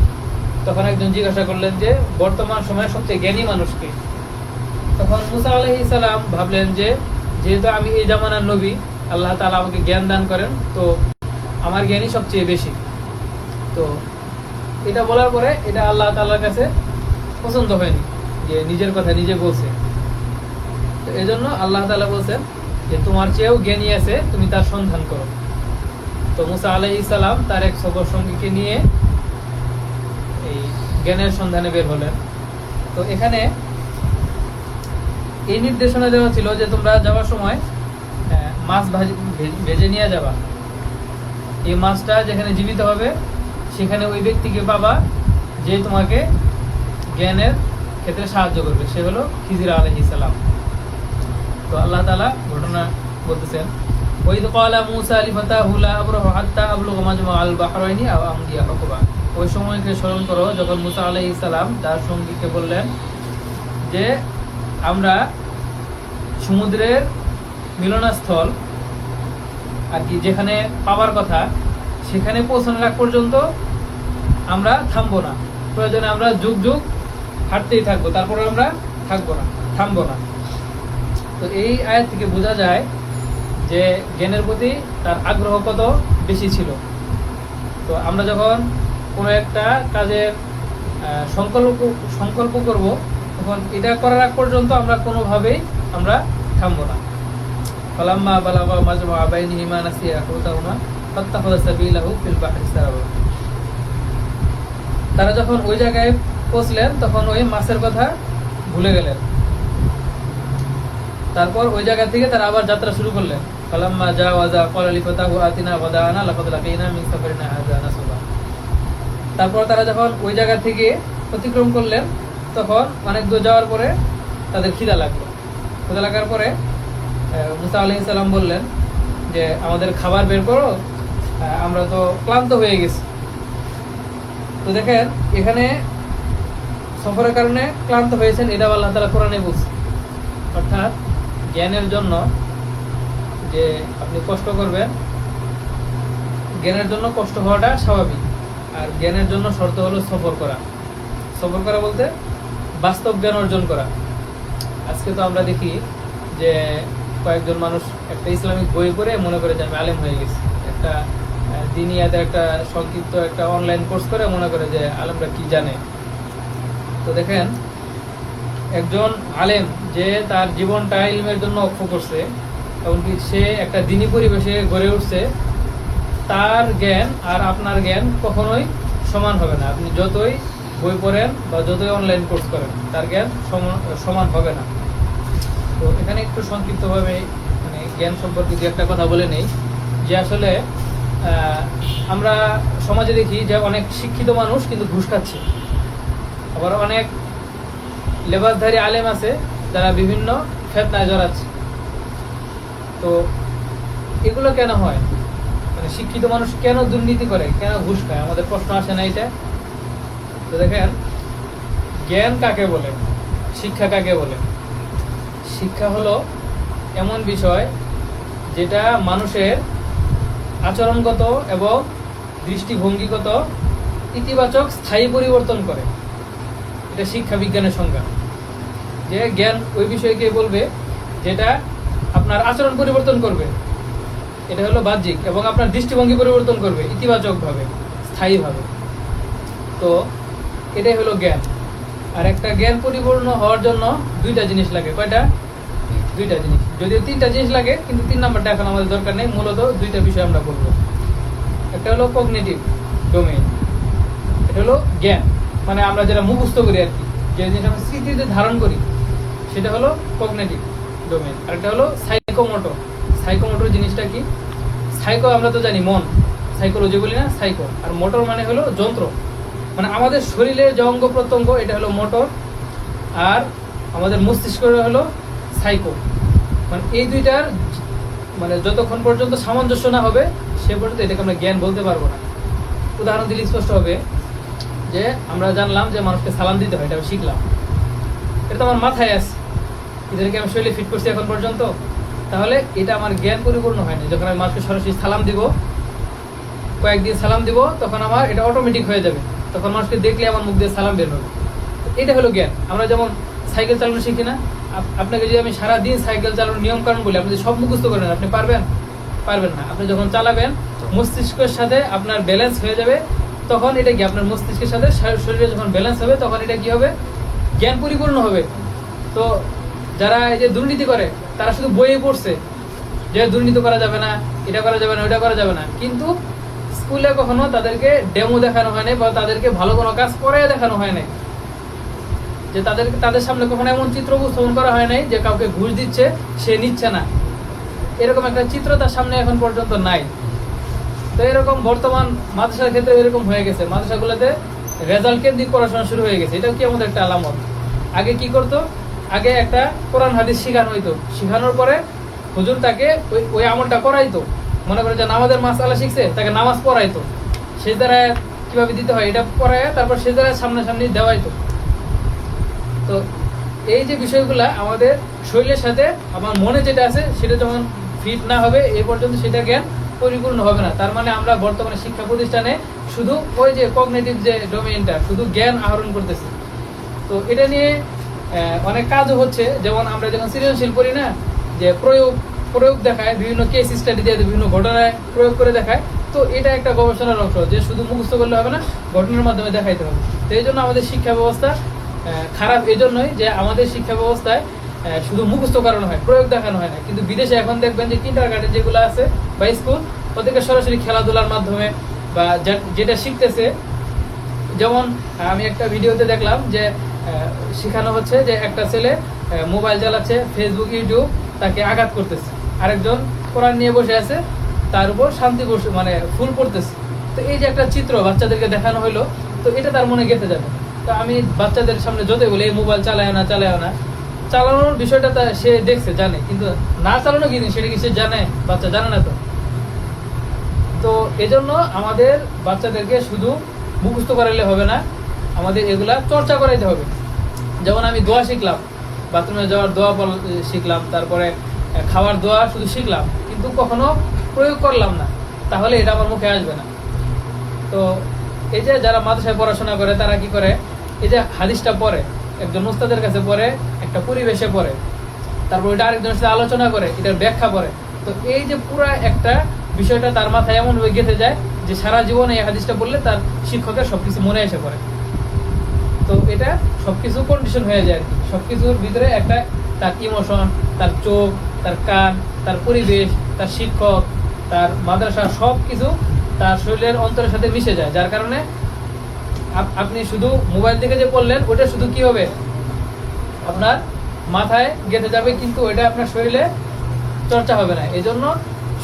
Speaker 1: তখন একজন জিজ্ঞাসা করলেন যে বর্তমান সময়ে সবচেয়ে জ্ঞানী মানুষ কে? তখন মুসা আলাইহিস সালাম ভাবলেন যে যেহেতু আমি এই জামানার নবী, আল্লাহ তাআলা আমাকে জ্ঞান দান করেন, তো আমার জ্ঞানই সবচেয়ে বেশি। তো এটা বলার পরে এটা আল্লাহ তাআলার কাছে পছন্দ হয়নি, যে নিজের কথা নিজে বলছে। তো এই জন্য আল্লাহ তাআলা বলছেন যে তোমার চেয়েও জ্ঞানী আছে, তুমি তার সন্ধান করো। তো মুসা আলাইহিস সালাম তার এক সফর সঙ্গীকে নিয়ে এই জ্ঞানের সন্ধানে বের হলেন। তো এখানে এই নির্দেশনা দেওয়া ছিল যে তোমরা যাওয়ার সময় মাছ ভেজে নিয়ে যাবা। এই মাছটা যেখানে জীবিত হবে সেখানে ওই ব্যক্তিকে পাবা যে তোমাকে জ্ঞানের ক্ষেত্রে সাহায্য করবে, সে হলো খিজির আলাইহিস সালাম। তো আল্লাহ তাআলা ঘটনা বলতেছেন, ওয়াইদ ক্বালা মূসা লিফাতাহু লা আবরাহু হাত্তা আবলুগা মাজমাআল বাহরাইনি আও আমদিয়া হুকবা। ওই সময়কে স্মরণ করো যখন মূসা আলাইহিস সালাম তার সঙ্গীকে বললেন যে আমরা সমুদ্রের মিলনস্থল আর কি যেখানে পাওয়ার কথা সেখানে পৌঁছানোর আগ পর্যন্ত আমরা থামবো না, প্রয়োজনে আমরা যুগ যুগ হাঁটতেই থাকবো, তারপরে আমরা থামবো না। তো এই আয়াত থেকে বোঝা যায় যে জ্ঞানের প্রতি তার আগ্রহ কত বেশি ছিল। তো আমরা যখন কোনো একটা কাজের সংকল্প করব, তখন এটা করার আগ পর্যন্ত আমরা কোনোভাবেই আমরা থামবো না। ফালাম্মা বালাগা মাজমা বাইনিহিমা নাসিয়া হুতাহুমা ফাত্তাখাযা সাবিলাহু ফিল বাহরি সারাবা। তারা যখন ওই জায়গায় পৌঁছলেন তখন ওই মাছের কথা ভুলে গেলেন। তারপর ওই জায়গা থেকে তারা আবার যাত্রা শুরু করলেন। ফালাম্মা জাওয়াজা ক্বালা লিফাতাহু আতিনা গাদাআনা লাকাদ লাকিনা মিন সাফারিনা হাযা নাসবা। তারপর তারা যখন ওই জায়গা থেকে অতিক্রম করলেন তখন অনেক দূর যাওয়ার পরে তাদের খিদা লাগলো। খিদা লাগার পরে মুসা আলাইহিস সালাম বললেন যে আমাদের খাবার বের করো, আমরা তো ক্লান্ত হয়ে গেছি। তো দেখেন এখানে সফরের কারণে ক্লান্ত হয়েছেন, এটা আল্লাহ তাআলা কোরআনে বলছে। অর্থাৎ জ্ঞানের জন্য যে আপনি কষ্ট করবেন, জ্ঞানের জন্য কষ্ট হওয়াটা স্বাভাবিক। আর জ্ঞানের জন্য শর্ত হলো সফর করা। সফর করা বলতে বাস্তব জ্ঞান অর্জন করা। আজকে তো আমরা দেখি যে কয়েকজন মানুষ একটা ইসলামিক বই পড়ে মনে করে যে আমি আলেম হয়ে গেছি, একটা দিনিয়াতে একটা সংক্ষিপ্ত একটা অনলাইন কোর্স করে মনে করে যে আলেমরা কি জানে। তো দেখেন একজন আলেম যে তার জীবনটা ইলমের জন্য অক্ষ করছে, এমনকি সে একটা দিনী পরিবেশে গড়ে উঠছে, তার জ্ঞান আর আপনার জ্ঞান কখনোই সমান হবে না। আপনি যতই বই পড়েন বা যতই অনলাইন কোর্স করেন, তার জ্ঞান সমান হবে না। তো এখানে একটু সংক্ষিপ্তভাবে মানে জ্ঞান সম্পর্কে দু একটা কথা বলে নেই, যে আসলে আমরা সমাজে দেখি যে অনেক শিক্ষিত মানুষ কিন্তু ঘুষ খাচ্ছে, আবার অনেক লেবাসধারী আলেম আছে যারা বিভিন্ন ফেতনায় জড়াচ্ছে। তো এগুলো কেন হয়? মানে শিক্ষিত মানুষ কেন দুর্নীতি করে, কেন ঘুষ খায়? আমাদের প্রশ্ন আসে না এটা? তো দেখেন জ্ঞান কাকে বলে, শিক্ষা কাকে বলে? শিক্ষা হলো এমন বিষয় যেটা মানুষের আচরণগত এবং দৃষ্টিভঙ্গিগত ইতিবাচক স্থায়ী পরিবর্তন করে। এটা শিক্ষা বিজ্ঞানের সংজ্ঞা, যে জ্ঞান ওই বিষয়কে বলবে যেটা আপনার আচরণ পরিবর্তন করবে, এটা হলো বাহ্যিক, এবং আপনার দৃষ্টিভঙ্গি পরিবর্তন করবে ইতিবাচকভাবে, স্থায়ীভাবে। তো এটাই হলো জ্ঞান। আর একটা জ্ঞান পরিপূর্ণ হওয়ার জন্য দুইটা জিনিস লাগে। কয়টা? দুইটা জিনিস। যদিও তিনটা জিনিস লাগে, কিন্তু 3 নাম্বারটা এখন আমাদের দরকার নেই। মূলত দুইটা বিষয় আমরা বলবো। একটা হলো কগনিটিভ ডোমেইন, এটা হলো জ্ঞান, মানে আমরা যেটা মুখস্থ করি আর কি, যে জিনিস আমরা স্মৃতিতে ধারণ করি সেটা হলো কগনিটিভ ডোমেইন। আর একটা হলো সাইকোমোটর। সাইকোমোটর জিনিসটা কি? সাইকো আমরা তো জানি মন, সাইকোলজি বলি না, সাইকো। আর মোটর মানে হলো যন্ত্র, মানে আমাদের শরীরের যে অঙ্গ প্রত্যঙ্গ এটা হলো মোটর, আর আমাদের মস্তিষ্ক হলো সাইকো। মানে এই দুইটার মানে যতক্ষণ পর্যন্ত সামঞ্জস্য না হবে সে পর্যন্ত এটাকে আমরা জ্ঞান বলতে পারবো না। উদাহরণ দিলে স্পষ্ট হবে যে আমরা জানলাম যে মানুষকে সালাম দিতে হয়, এটা আমি শিখলাম, এটা তো আমার মাথায় আছে, এদেরকে আমি শরীরে ফিট করছি এখন পর্যন্ত, তাহলে এটা আমার জ্ঞান পরিপূর্ণ হয়নি। যখন আমি মানুষকে সরাসরি সালাম দিব, কয়েকদিন সালাম দিব, তখন আমার এটা অটোমেটিক হয়ে যাবে, তখন মানুষকে দেখলে আমার মুখ দিয়ে সালাম বের হবে। এটা হলো জ্ঞান। আমরা যেমন সাইকেল চালানো শিখি না, আপনাকে যদি আমি সারাদিন সাইকেল চালানোর নিয়ম কানুন বলি, আপনি সব মুখস্থ করেন, আপনি পারবেন? পারবেন না। আপনি যখন চালাবেন মস্তিষ্কের সাথে আপনার ব্যালেন্স হয়ে যাবে, তখন এটা কি আপনার মস্তিষ্কের সাথে শরীরে যখন ব্যালেন্স হবে তখন এটা কি হবে? জ্ঞান পরিপূর্ণ হবে। তো যারা এই যে দুর্নীতি করে তারা শুধু বইয়ে পড়ছে যে দুর্নীতি করা যাবে না, এটা করা যাবে না, ওইটা করা যাবে না, কিন্তু স্কুলে কখনো তাদেরকে ডেমো দেখানো হয় নাই বা তাদেরকে ভালো কোনো কাজ করে দেখানো হয় নাই, যে তাদের সামনে কখনো এমন চিত্র উপস্থাপন করা হয় নাই যে কাউকে ঘুষ দিচ্ছে, সে নিচ্ছে না, এরকম একটা চিত্র তার সামনে এখন পর্যন্ত নাই। তো এরকম বর্তমান মাদ্রাসার ক্ষেত্রে এরকম হয়ে গেছে, মাদ্রাসাগুলোতে রেজাল্ট কেন্দ্রিক পড়াশোনা শুরু হয়ে গেছে। এটাও কি আমাদের একটা আলামত। আগে কি করতো? আগে একটা কোরআন হাদিস শিখানো হইতো, শিখানোর পরে হুজুর তাকে ওই আমলটা করাইতো। মনে করে যে নামাজের মাসআলা শিখছে, তাকে নামাজ পড়াইতো, সেজদায় কিভাবে দিতে হয় এটা পড়ায়, তারপর সেজদায় সামনাসামনি দেওয়াইতো। তো এই যে বিষয়গুলা আমাদের শরীরের সাথে আমার মনে যেটা আছে সেটা যখন ফিট না হবে এই পর্যন্ত সেটা জ্ঞান পরিপূর্ণ হবে না। তার মানে আমরা বর্তমানে শিক্ষা প্রতিষ্ঠানে শুধু ওই যে কগনিটিভ যে ডোমেইনটা, শুধু জ্ঞান আহরণ করতেছি। তো এটা নিয়ে অনেক কাজও হচ্ছে, যেমন আমরা যখন সৃজনশীল করি না, যে প্রয়োগ দেখায়, বিভিন্ন কেস স্টাডি দিয়ে বিভিন্ন ঘটনায় প্রয়োগ করে দেখায়। তো এটা একটা গবেষণার অংশ, যে শুধু মুখস্থ করলে হবে না, ঘটনার মাধ্যমে দেখাইতে হবে। তো এই জন্য আমাদের শিক্ষা ব্যবস্থা খারাপ এই জন্যই যে আমাদের শিক্ষা ব্যবস্থায় শুধু মুখস্থ করানো হয়, প্রয়োগ দেখানো হয় না। কিন্তু বিদেশে এখন দেখবেন যে কিন্ডারগার্টেন যেগুলো আছে বা স্কুল, ওদেরকে সরাসরি খেলাধুলার মাধ্যমে বা যেটা শিখতেছে, যেমন আমি একটা ভিডিওতে দেখলাম যে শেখানো হচ্ছে যে একটা ছেলে মোবাইল চালাচ্ছে, ফেসবুক ইউটিউব, তাকে আঘাত করতেছে, আরেকজন কোরআন নিয়ে বসে আছে, তার উপর শান্তি বসে মানে ফুল পড়তেছে। তো এই যে একটা চিত্র বাচ্চাদেরকে দেখানো হলো, তো এটা তার মনে গেঁথে যাবে। তো আমি বাচ্চাদের সামনে যতই বলি এই মোবাইল চালায় না, চালানোর বিষয়টা সে দেখছে, জানে, কিন্তু না চালানো কি সেটা কি সে জানে? বাচ্চা জানে না। তো এজন্য আমাদের বাচ্চাদেরকে শুধু মুখস্থ করাইলে হবে না, আমাদের এগুলা চর্চা করাইতে হবে। যেমন আমি দোয়া শিখলাম, বাথরুমে যাওয়ার দোয়া শিখলাম, তারপরে খাওয়ার দোয়া শুধু শিখলাম, কিন্তু কখনো প্রয়োগ করলাম না, তাহলে এটা আমার মুখে আসবে না। তো এই যে যারা মাদ্রাসায় পড়াশোনা করে তারা কি করে, এই যে হাদিসটা পড়ে, একজন উস্তাদের কাছে পড়ে, একটা পরিবেশে পড়ে, তারপর এটা আরেকজনের সাথে আলোচনা করে, এটার ব্যাখ্যা করে। তো এই যে পুরা একটা বিষয়টা তার মাথায় এমনভাবে গেঁথে যায় যে সারা জীবনে এই হাদিসটা বললে তার শিক্ষকের সবকিছু মনে এসে পড়ে। তো এটা সবকিছু কন্ডিশন হয়ে যায় আর কি। সবকিছুর ভিতরে একটা তার ইমোশন, তার চোখ, তার কান, তার পরিবেশ, তার শিক্ষক, তার মাদ্রাসা, সব কিছু তার শরীরের অন্তরের সাথে মিশে যায়। যার কারণে আপনি শুধু মোবাইল থেকে যে পড়লেন ওটা শুধু কি হবে, আপনার মাথায় গেঁথে যাবে, কিন্তু ওইটা আপনার শরীরে চর্চা হবে না। এই জন্য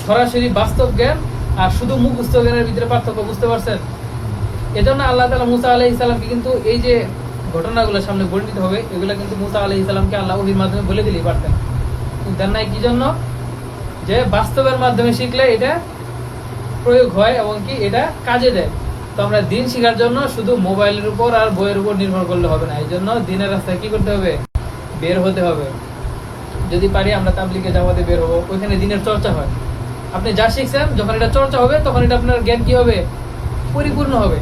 Speaker 1: সরাসরি বাস্তব জ্ঞান আর শুধু মুখস্থ জ্ঞানের ভিতরে পার্থক্য বুঝতে পারছেন? এজন্য আল্লাহ তাআলা মুসা আলাইহিস সালামকে কিন্তু এই যে ঘটনাগুলো সামনে বর্ণিত হবে, এগুলো কিন্তু মুসা আলাইহিস সালামকে আল্লাহ ওহীর মাধ্যমে বলে দিলেই পারতেন, কিন্তু নাই। কি জন্য? যে বাস্তবের মাধ্যমে শিখলে এটা প্রয়োগ হয় এবং কি এটা কাজে দেয়। তো আমরা দিন শেখার জন্য শুধু মোবাইলের উপর আর বইয়ের উপর নির্ভর করলে হবে না। এই জন্য দিনের রাস্তায় কি করতে হবে? বের হতে হবে। যদি পারি আমরা তাবলিগে জামাতে বের হবো, ওইখানে দিনের চর্চা হয়। আপনি যা শিখছেন যখন এটা চর্চা হবে তখন এটা আপনার জ্ঞান কি হবে? পরিপূর্ণ হবে।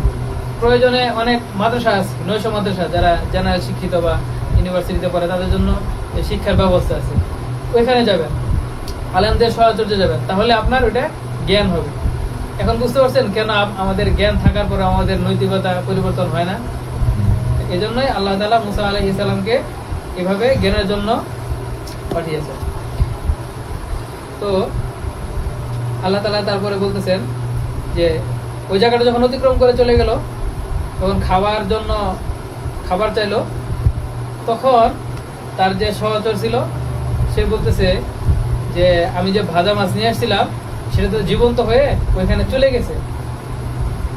Speaker 1: প্রয়োজনে অনেক মাদ্রাসা আছে, 900 মাদ্রাসা, যারা জেনারেল শিক্ষিত বা ইউনিভার্সিটিতে পড়ে তাদের জন্য শিক্ষার ব্যবস্থা আছে, ওইখানে যাবেন, আলেমদের সহচর্যে যাবেন, তাহলে আপনার ওইটা জ্ঞান হবে। এখন বুঝতে পারছেন কেন আমাদের জ্ঞান থাকার পরে আমাদের নৈতিকতা পরিবর্তন হয় না? এই জন্যই আল্লাহ তাআলা মুসা আলাইহিস সালামকে এভাবে জ্ঞানের জন্য পাঠিয়েছেন। তো আল্লাহ তাআলা তারপরে বলতেছেন যে ওই জায়গাটা যখন অতিক্রম করে চলে গেল, তখন খাওয়ার জন্য খাবার চাইলো। তখন তার যে সহচর ছিল সে বলতেছে যে আমি যে ভাজা মাছ নিয়ে আসছিলাম সেটা তো জীবন্ত হয়ে ওইখানে চলে গেছে।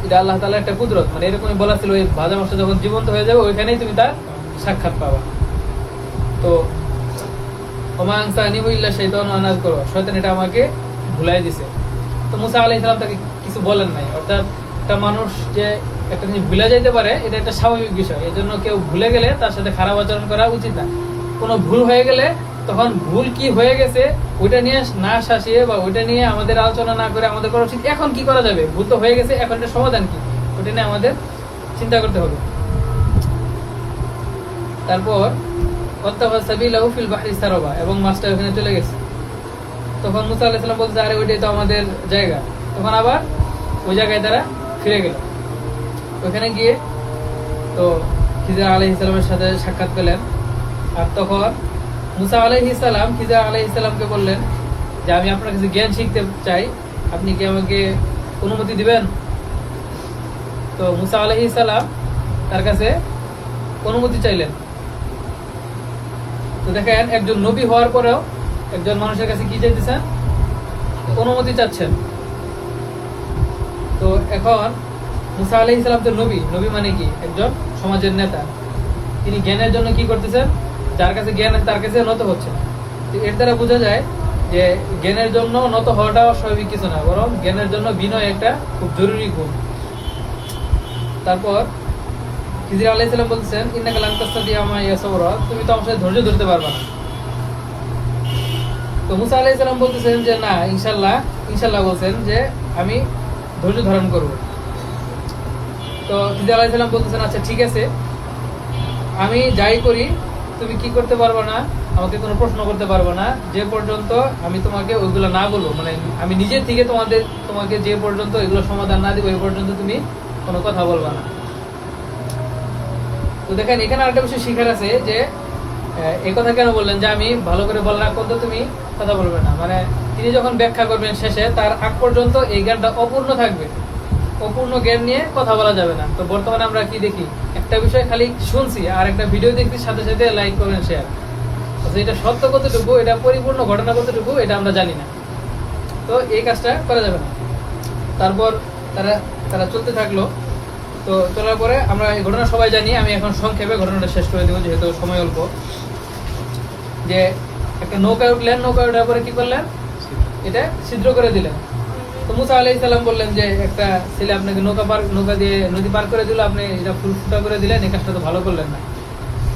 Speaker 1: এটা আল্লাহ তাআলার একটা কুদরত, মানে এরকমই বলা ছিল, ওই ভাজা মাছটা যখন জীবন্ত হয়ে যাবে ওইখানেই তুমি তার সাক্ষাৎ পাবা। তো শয়তান এটা আমাকে ভুলাই দিছে। তো মুসা আলাইহিস সালাম তাকে কিছু বলেন নাই। অর্থাৎ একটা মানুষ যে একটা জিনিস ভুলে যাইতে পারে এটা একটা স্বাভাবিক বিষয়, এই জন্য কেউ ভুলে গেলে তার সাথে খারাপ আচরণ করা উচিত না। কোনো ভুল হয়ে গেলে তখন ভুল কি হয়ে গেছে ওইটা নিয়ে না শাসিয়ে বা ওইটা নিয়ে আমাদের আলোচনা না করে আমাদের করা উচিত এখন কি করা যাবে, ভুল তো হয়ে গেছে, এখন এটা সমাধান কি, ওইটা নিয়ে আমাদের চিন্তা করতে হবে। তারপর এবং মাছটা ওখানে চলে গেছে। তখন মুসা আলাইহিস সালাম বলছে আরে ওইটাই তো আমাদের জায়গা। তখন আবার ওই জায়গায় তারা ফিরে গেল। ওইখানে গিয়ে তো খিজির আলাইহিস সালামের সাথে সাক্ষাৎ পেলেন। আর তখন মুসা আলাইহিস সালাম খিজির আলাইহিস সালামকে বললেন যে আমি আপনার কাছে জ্ঞান শিখতে চাই, আপনি কি আমাকে অনুমতি দিবেন? তো মুসা আলাইহিস সালাম তার কাছে অনুমতি চাইলেন। তো দেখেন একজন নবী হওয়ার পরেও একজন মানুষের কাছে কি চাইতেছেন? অনুমতি চাচ্ছেন। তো এখন মুসা আলাইহিস সালাম তো নবী, নবী মানে কি একজন সমাজের নেতা, তিনি জ্ঞানের জন্য কি করতেছেন? যার কাছে জ্ঞান তার কাছে নত হচ্ছে। তো এর দ্বারা বোঝা যায় যে জ্ঞানের জন্য নত হওয়াটা অস্বাভাবিক কিছু না, বরং জ্ঞানের জন্য বিনয় একটা খুব জরুরি গুণ। তারপর খিজির আলাইহিস সালাম বলছেন ইন্নাকা লান তাসতাতিয়া মাইয়া সাবরা, তুমি তো আমার সাথে ধৈর্য ধরতে পারবে না। তো মুসা আলাইহিস সালাম বলতেছেন যে না, ইনশাআল্লাহ ইনশাআল্লাহ বলছেন যে আমি ধৈর্য ধারণ করব। তো খিজির আলাইহিস সালাম বলতেছেন আচ্ছা ঠিক আছে, আমি যাই করি তুমি কি করতে পারবে না, আমাকে কোনো প্রশ্ন করতে পারবে না যে পর্যন্ত আমি তোমাকে ওইগুলো না বলবো, মানে আমি নিজের থেকে তোমাকে যে পর্যন্ত এগুলো সমাধান না দিব এই পর্যন্ত তুমি কোনো কথা বলবা না। তো দেখেন এখানে আরেকটা বিষয় শিখার আছে যে এই কথা কেন বললেন যে আমি ভালো করে বললাম পর্যন্ত তুমি কথা বলবে না, মানে তিনি যখন ব্যাখ্যা করবেন শেষে তার আগ পর্যন্ত এই জ্ঞানটা অপূর্ণ থাকবে, অপূর্ণ জ্ঞান নিয়ে কথা বলা যাবে না। তো বর্তমানে আমরা কি দেখি, একটা বিষয় খালি শুনছি আর একটা ভিডিও দেখছি সাথে সাথে লাইক করবেন শেয়ার, এটা সত্য কতটুকু, এটা পরিপূর্ণ ঘটনা কতটুকু এটা আমরা জানি না। তো এই কাজটা করা যাবে না। তারপর তারা চলতে থাকলো। তো চলার পরে আমরা এই ঘটনা সবাই জানি, আমি এখন সংক্ষেপে ঘটনাটা শেষ করে দেবো যেহেতু সময় অল্প। যে একটা নৌকায় উঠলেন, নৌকায় ওঠার পরে কি করলেন, এটা ছিদ্র করে দিলেন। তো মুসা আলাইহিস সালাম বললেন যে একটা ছেলে আপনাকে নৌকা দিয়ে নদী পার করে দিল, আপনি এটা ফুটা করে দিলেন, এই কাজটা তো ভালো করলেন না।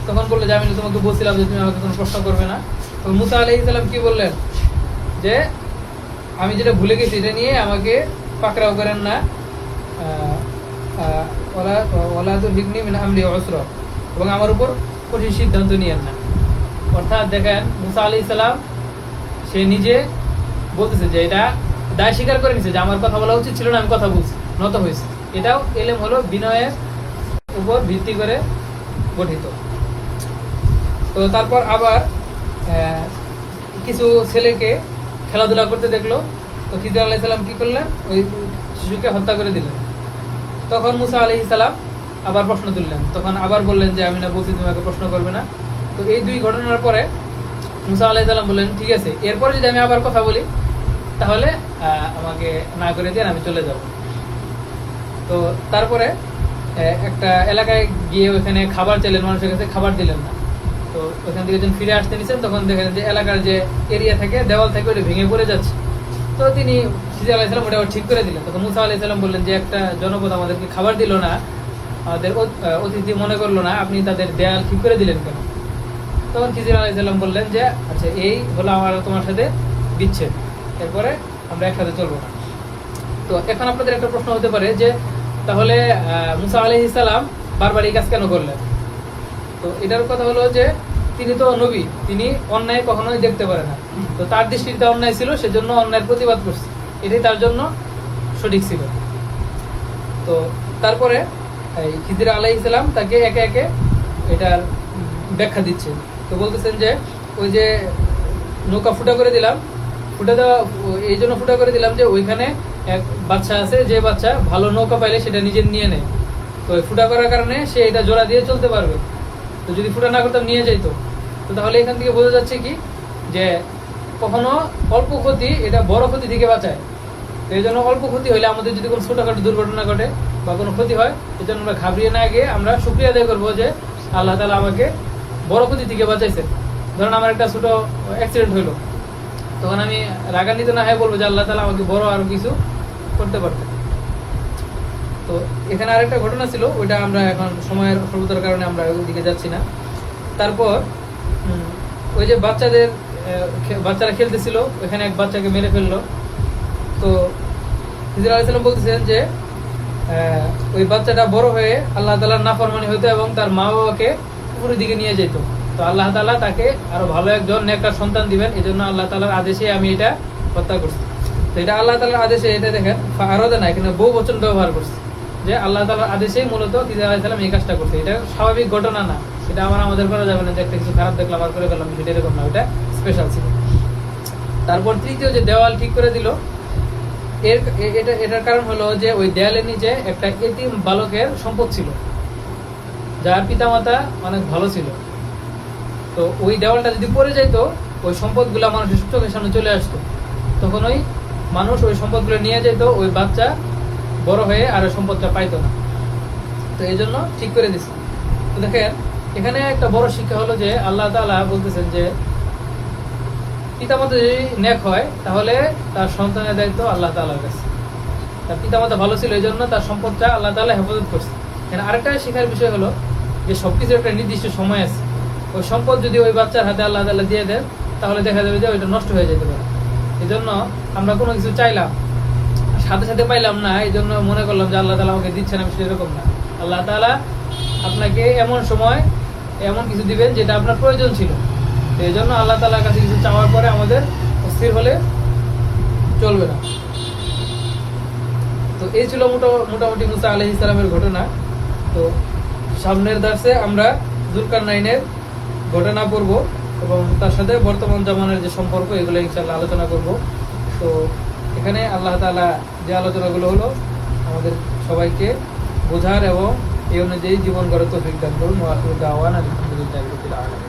Speaker 1: তখন বললো যে আমি তোমাকে বলছিলাম যে তুমি আমাকে কোনো প্রশ্ন করবে না। তো মুসা আলাইহিস সালাম কি বললেন যে আমি যেটা ভুলে গেছি এটা নিয়ে আমাকে পাকড়াও করেন না, এবং আমার উপর কঠিন সিদ্ধান্ত নিয়েন না। অর্থাৎ দেখেন মুসা আলাইহিস সালাম সে নিজে বলতেছে যে এটা দায় স্বীকার করে নিছে যে আমার কথা বলা উচিত ছিল না, আমি কথা বলছি, নত হয়েছে। এটাও এলেম হলো বিনয়ের উপর ভিত্তি করে গঠিত। তো তারপর আবার কিছু ছেলেকে খেলাধুলা করতে দেখলো। তো খিজির আলাইহিস সালাম কি করলেন, ওই শিশুকে হত্যা করে দিলেন। তখন মুসা আলাইহিস সালাম আবার প্রশ্ন তুললেন, তখন আবার বললেন যে আমি না বলছি তোমাকে প্রশ্ন করবে না। তো এই দুই ঘটনার পরে মুসা আলাইহিস সালাম বললেন ঠিক আছে, এরপরে যদি আমি আবার কথা বলি তাহলে আমাকে না করে দিয়ে আমি চলে যাব। তো তারপরে একটা এলাকায় গিয়ে ওখানে খাবার চাইলেন, মানুষের কাছে খাবার দিলেন না। তো ওখান থেকে যখন ফিরে আসতে নিছেন তখন দেখেন যে এলাকার যে এরিয়া থেকে দেওয়াল থেকে ওটা ভেঙে পড়ে যাচ্ছে। তো তিনি খিজির আলাইহিস সালাম ওটা ঠিক করে দিলেন। তখন মুসা আলাইহিস সালাম বললেন যে একটা জনপদ আমাদেরকে খাবার দিল না, আমাদের অতিথি মনে করলো না, আপনি তাদের দেয়াল ঠিক করে দিলেন কেন? তখন খিজির আলাইহিস সালাম বললেন যে আচ্ছা এই হলো আমার তোমার সাথে বিচ্ছেদ, এরপরে আমরা একসাথে চলবো না। তো এখন আপনাদের একটা প্রশ্ন হতে পারে যে তাহলে মুসা আলাইহিস সালাম বারবার এই কাজ কেন করলেন? তো এটার কথা হলো যে তিনি তো নবী, তিনি অন্যায় কখনোই দেখতে পারে না। তো তার দৃষ্টিতে অন্যায় ছিল, সেজন্য অন্যায়ের প্রতিবাদ করছে, এটাই তার জন্য সঠিক ছিল। তো তারপরে খিজির আলাইহিস সালাম তাকে একে একে এটার ব্যাখ্যা দিচ্ছেন। তো বলতেছেন যে ওই যে নৌকা ফুটা করে দিলাম, ফুটা দেওয়া এই জন্য ফুটা করে দিলাম যে ওইখানে এক বাচ্চা আছে, যে বাচ্চা ভালো নৌকা পাইলে সেটা নিজের নিয়ে নেয়। তো ফুটা করার কারণে সে এটা জোড়া দিয়ে চলতে পারবে। তো যদি ফুটা না করতাম নিয়ে যাইতো, তো তাহলে এখান থেকে বোঝা যাচ্ছে কি যে কখনো অল্প ক্ষতি এটা বড় ক্ষতি থেকে বাঁচায়। তো এই জন্য অল্প ক্ষতি হলে আমাদের যদি কোনো ছোটখাটো দুর্ঘটনা ঘটে বা কোনো ক্ষতি হয়, এই জন্য আমরা ঘাবড়িয়ে না গিয়ে আমরা শুকরিয়া আদায় করবো যে আল্লাহ তাআলা আমাকে বড় ক্ষতি থেকে বাঁচাইছেন। ধরুন আমার একটা ছোট অ্যাক্সিডেন্ট হইলো, তখন আমি রাগান্বিত না হয়ে বলবো যে আল্লাহ তাআলা আমাকে বড় আরো কিছু করতে পারতেন। তো এখানে আরেকটা ঘটনা ছিল, ওইটা আমরা এখন সময়ের স্বল্পতার কারণে আমরা ওই দিকে যাচ্ছি না। তারপর ওই যে বাচ্চারা খেলতেছিল, ওইখানে এক বাচ্চাকে মেরে ফেললো। তো খিজির আলাইহিস সালাম বলতেছেন যে ওই বাচ্চাটা বড় হয়ে আল্লাহ তাআলার নাফরমানি হইতো এবং তার মা বাবাকে উপরের দিকে নিয়ে যেত। তো আল্লাহ তাআলা তাকে আরো ভালো একজন নেককার সন্তান দিবেন, এই জন্য আল্লাহ তাআলার আদেশে আমি এটা হত্যা করছি। তো এটা আল্লাহ তাআলার আদেশে, এটা দেখেন আরদে না, এখানে বহু বচন ব্যবহার করছে যে আল্লাহ তাআলার আদেশেই মূলত খিজির আলাইহিস সালাম এই কাজটা করছে। এটা স্বাভাবিক ঘটনা না, এটা আমাদের করা যাবে না যে একটা কিছু খারাপ দেখলাম আর করে ফেললাম, সেটা এরকম না, এটা স্পেশাল ছিল। তারপর তৃতীয় যে দেওয়াল ঠিক করে দিল, এটার কারণ হলো যে ওই দেয়ালের নিচে একটা এতিম বালকের সম্পদ ছিল, যার পিতামাতা অনেক ভালো ছিল। তো ওই দেওয়ালটা যদি পড়ে যাইতো, ওই সম্পদগুলো মানুষের চোখের সামনে চলে আসতো, তখন ওই মানুষ ওই সম্পদগুলো নিয়ে যেত, ওই বাচ্চা বড় হয়ে আর ওই সম্পদটা পাইতো না। তো এই জন্য ঠিক করে দিছে। তো দেখেন এখানে একটা বড় শিক্ষা হলো যে আল্লাহ তাআলা বলতেছেন যে পিতামাতা যদি নেক হয় তাহলে তার সন্তানের দায়িত্ব আল্লাহ তাআলার কাছে। তার পিতামাতা ভালো ছিল, এই জন্য তার সম্পদটা আল্লাহ তাআলা হেফাজত করছে। এখানে আরেকটা শেখার বিষয় হলো যে সবকিছুর একটা নির্দিষ্ট সময় আছে। ওই সম্পদ যদি ওই বাচ্চার হাতে আল্লাহ তাআলা দিয়ে দেন, তাহলে দেখা যাবে যে ওইটা নষ্ট হয়ে যেতে পারে। এই জন্য আমরা কোনো কিছু চাইলাম, সাথে সাথে পাইলাম না, এই জন্য মনে করলাম যে আল্লাহ তাআলা আমাকে দিচ্ছেন, আমি সেরকম না। আল্লাহ তাআলা আপনাকে এমন সময় এমন কিছু দিবেন যেটা আপনার প্রয়োজন ছিল। তো এই জন্য আল্লাহ তাআলার কাছে কিছু চাওয়ার পরে আমাদের অস্থির হলে চলবে না। তো এই ছিল মোটামুটি মুসা আলাইহিস সালামের ঘটনা। তো সামনের দার্সে আমরা যুলকারনাইনের ঘটনা পড়ব এবং তার সাথে বর্তমান জামানের যে সম্পর্ক, এগুলো ইনশাআল্লাহ আলোচনা করব। তো এখানে আল্লাহ তাআলা যে আলোচনাগুলো হলো আমাদের সবাইকে বোঝার এবং এই অনুযায়ী জীবন গড়ে তৌফিক দান করুন। ওয়া আখিরু দাওয়ানা আলহামদুলিল্লাহি রাব্বিল আলামিন।